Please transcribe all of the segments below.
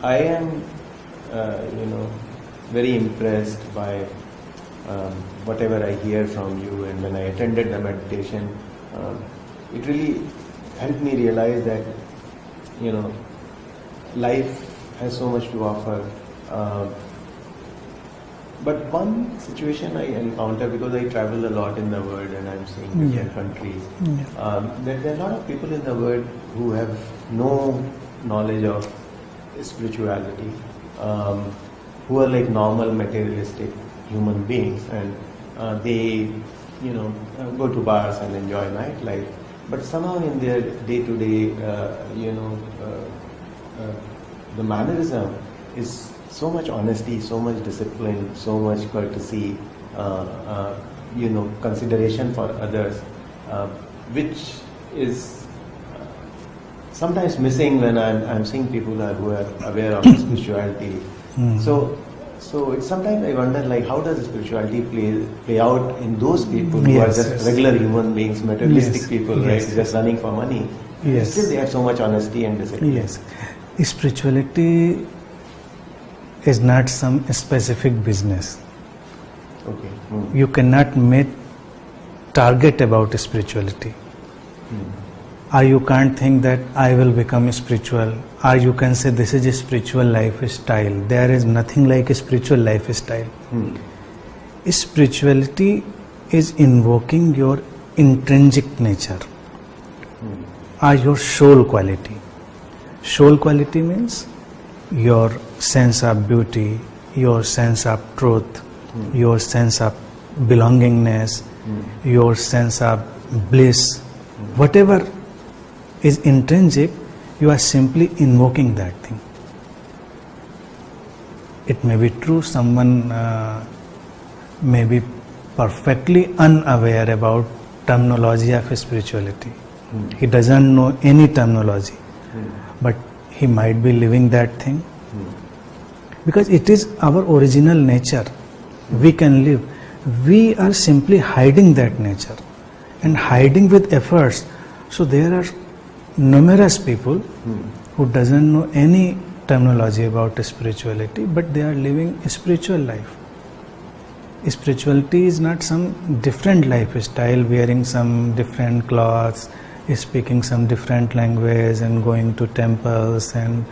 I am, very impressed by whatever I hear from you, and when I attended the meditation, it really helped me realize that, life has so much to offer. But one situation I encounter, because I travel a lot in the world and I'm seeing different countries, that there are a lot of people in the world who have no knowledge of spirituality, who are like normal materialistic human beings, and they, go to bars and enjoy nightlife. But somehow in their day-to-day, the mannerism is so much honesty, so much discipline, so much courtesy, consideration for others, which is sometimes missing when I'm seeing people who are aware of spirituality. So it's sometimes I wonder, like, how does spirituality play out in those people who are just regular human beings, materialistic people, right? Just running for money. Still they have so much honesty and discipline. Yes. Spirituality is not some specific business. Okay. You cannot make target about spirituality. Or you can't think that I will become spiritual, or you can say this is a spiritual lifestyle. There is nothing like a spiritual lifestyle. Spirituality is invoking your intrinsic nature, or your soul quality. Soul quality means your sense of beauty, your sense of truth, your sense of belongingness, your sense of bliss. Whatever is intrinsic, you are simply invoking that thing. It may be true, someone may be perfectly unaware about terminology of spirituality. He doesn't know any terminology, but he might be living that thing. Because it is our original nature. We can live. We are simply hiding that nature, and hiding with efforts. So there are numerous people who doesn't know any terminology about spirituality, but they are living a spiritual life. Spirituality is not some different lifestyle, wearing some different clothes, speaking some different language, and going to temples and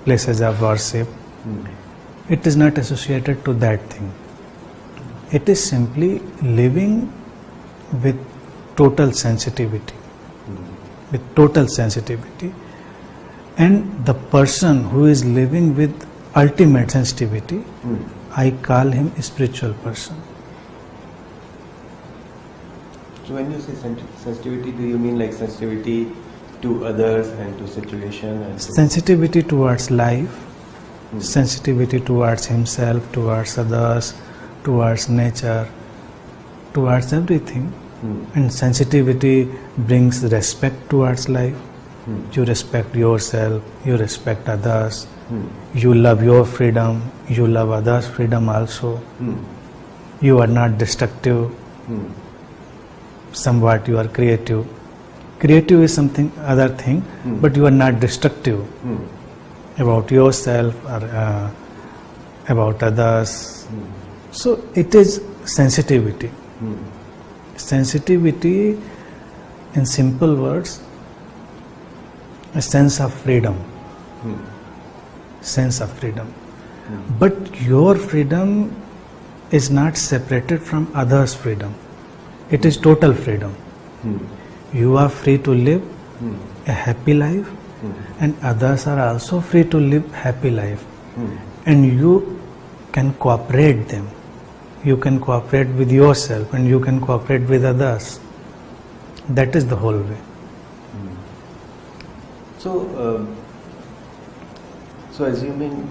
places of worship. It is not associated to that thing. It is simply living with total sensitivity. With total sensitivity. And the person who is living with ultimate sensitivity, I call him a spiritual person. So when you say sensitivity, do you mean like sensitivity to others and to situation? And sensitivity towards life, sensitivity towards himself, towards others, towards nature, towards everything. And sensitivity brings respect towards life. You respect yourself, you respect others, you love your freedom, you love others' freedom also. You are not destructive, somewhat you are creative. Creative is something other thing, but you are not destructive about yourself or about others. So it is sensitivity. Sensitivity, in simple words, a sense of freedom. Sense of freedom. But your freedom is not separated from others' freedom. It is total freedom. You are free to live a happy life, and others are also free to live happy life. And you can cooperate them. You can cooperate with yourself, and you can cooperate with others. That is the whole way. So assuming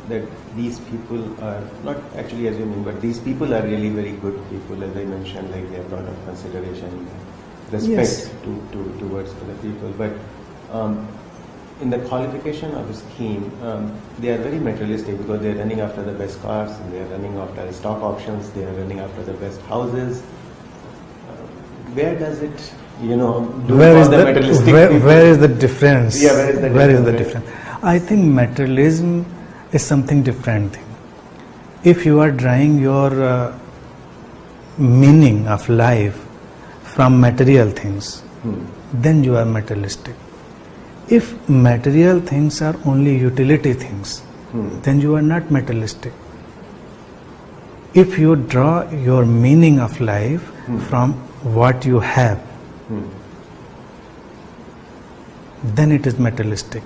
that these people are, not actually assuming, but these people are really very good people, as I mentioned, like they have a lot of consideration, respect towards other people. But in the qualification of a scheme, they are very materialistic because they are running after the best cars, they are running after stock options, they are running after the best houses. Where does it, where is the difference? Yeah, where is the difference? I think materialism is something different thing. If you are drawing your meaning of life from material things, then you are materialistic. If material things are only utility things, then you are not materialistic. If you draw your meaning of life from what you have, then it is materialistic.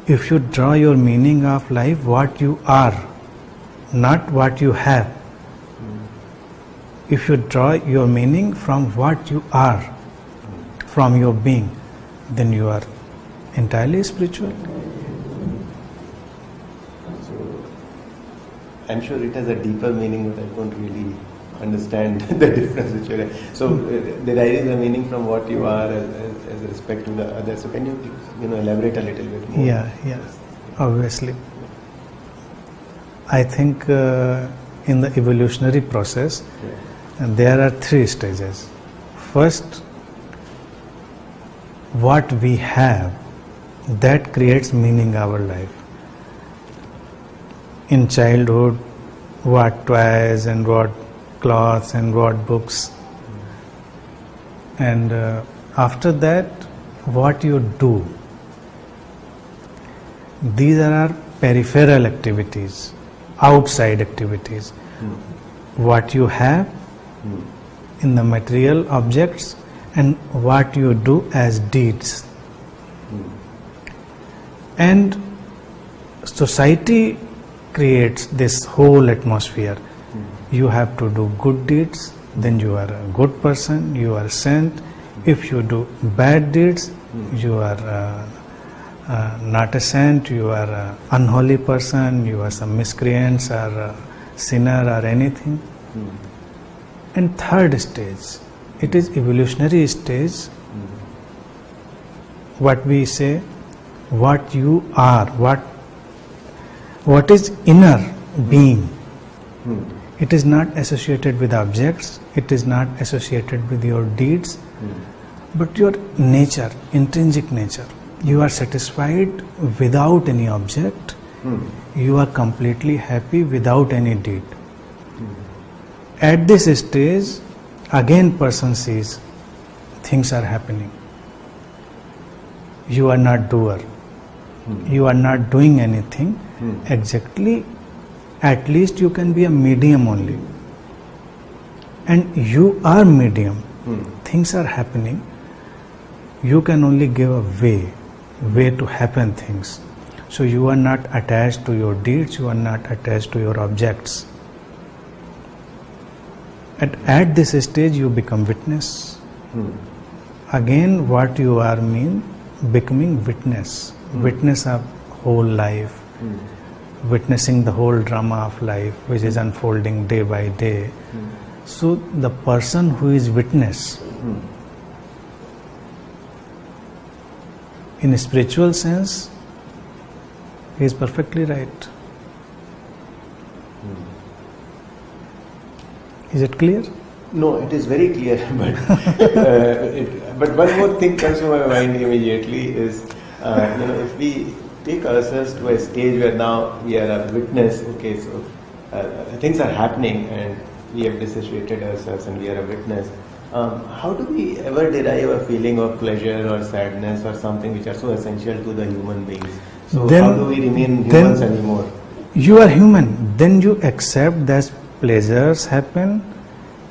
If you draw your meaning of life what you are, not what you have. If you draw your meaning from what you are, from your being, then you are entirely spiritual. So, I'm sure it has a deeper meaning, but I don't really understand the difference which you're. So, deriving the meaning from what you are as respect to the other. So, can you elaborate a little bit more? Yeah, obviously. I think in the evolutionary process, there are 3 stages. First, what we have, that creates meaning our life. In childhood, what toys and what clothes and what books. And after that, what you do. These are our peripheral activities, outside activities. What you have in the material objects and what you do as deeds. And society creates this whole atmosphere. You have to do good deeds, then you are a good person, you are saint. If you do bad deeds, you are not a saint, you are an unholy person, you are some miscreants or a sinner or anything. And third stage, it is evolutionary stage. What we say, what you are, what is inner being. It is not associated with objects, it is not associated with your deeds, but your nature, intrinsic nature. You are satisfied without any object, you are completely happy without any deed. At this stage, again person sees things are happening. You are not doer. You are not doing anything exactly. At least you can be a medium only. And you are medium. Things are happening. You can only give a way to happen things. So you are not attached to your deeds, you are not attached to your objects. At this stage you become witness. Again what you are mean becoming witness. Witness of whole life. Witnessing the whole drama of life which is unfolding day by day. So the person who is witness, in a spiritual sense, he is perfectly right. Is it clear? No, it is very clear, but one more thing comes to my mind immediately is, if we take ourselves to a stage where now we are a witness, okay, so things are happening and we have dissociated ourselves and we are a witness. How do we ever derive a feeling of pleasure or sadness or something which are so essential to the human beings? So how do we remain humans anymore? You are human. Then you accept that pleasures happen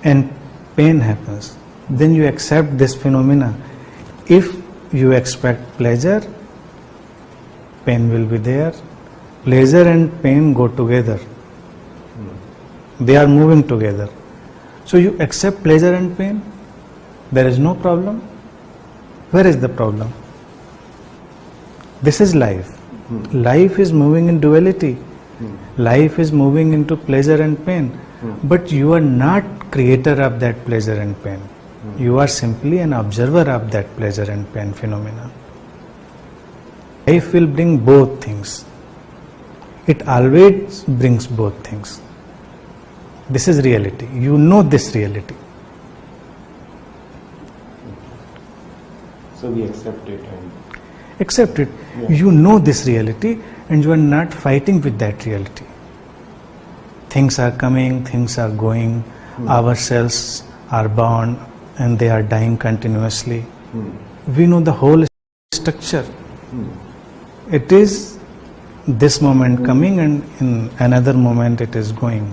and pain happens. Then you accept this phenomena. If you expect pleasure, pain will be there. Pleasure and pain go together. They are moving together. So you accept pleasure and pain. There is no problem. Where is the problem? This is life. Life is moving in duality. Life is moving into pleasure and pain. But you are not creator of that pleasure and pain. You are simply an observer of that pleasure and pain phenomena. Life will bring both things. It always brings both things. This is reality. You know this reality. So we accept it. Accept it. Yeah. You know this reality and you are not fighting with that reality. Things are coming, things are going, our cells are born and they are dying continuously. We know the whole structure. It is this moment coming and in another moment it is going.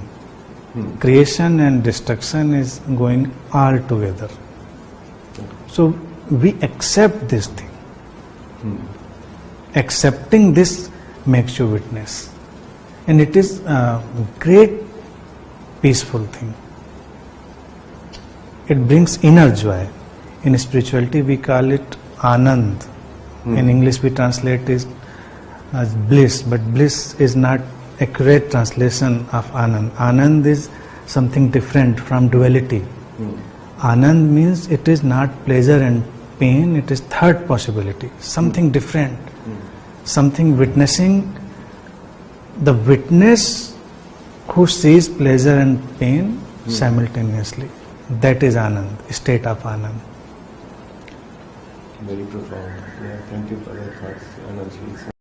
Creation and destruction is going all together. So we accept this thing. Accepting this makes you witness. And it is a great peaceful thing. It brings inner joy. In spirituality we call it Anand. In English we translate it as bliss, but bliss is not accurate translation of Anand. Anand is something different from duality. Anand means it is not pleasure and pain, it is third possibility, something different, something witnessing. The witness who sees pleasure and pain simultaneously. That is Anand, state of Anand. Very profound. Yeah, thank you for your thoughts, Anant Sri.